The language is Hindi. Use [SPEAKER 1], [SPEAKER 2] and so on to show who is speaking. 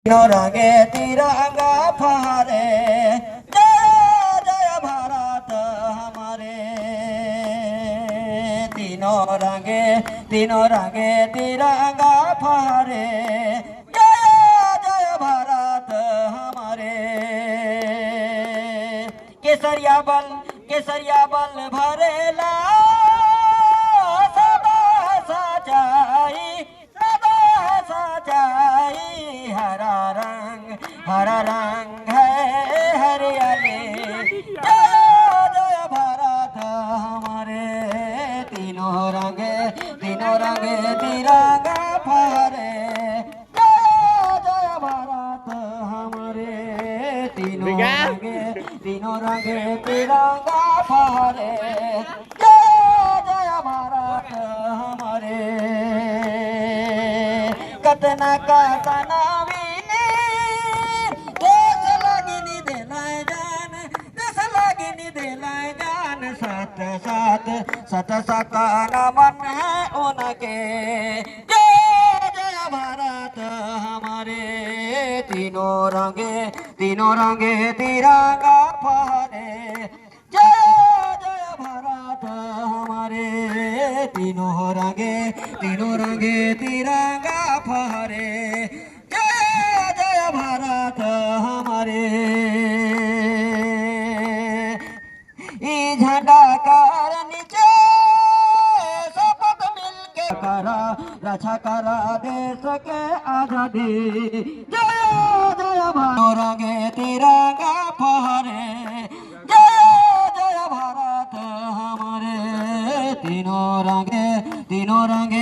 [SPEAKER 1] तीनों रंगे तिरंगा फहरे, जय जय भारत हमारे। तीनों रंगे तिरंगा फहरे, जय जय भारत हमारे। केसरिया बल भरेला, सदा सजाई हरा रंग है हरियाली। जय जय भारत हमारे। तीनों रंगे तिरंगा फहरे, जय जय भारत हमारे। तीनों रंगे तिरंगा फहरे, जय जय भारत हमारे। कतना सत सकान मन है उनके, जय जय भारत हमारे। तीनों रंगे तिरंगा फहरे, जय जय भारत हमारे। तीनों रंगे तिरंगा फहरे, जय जय भारत हमारे। ई झंडा कर नीचे शपथ मिलके करा, रक्षा करा देश के आजादी। जय जय भारत रंगे तिरंगा फहरे, जय जय भारत हमारे। तीनों रंगे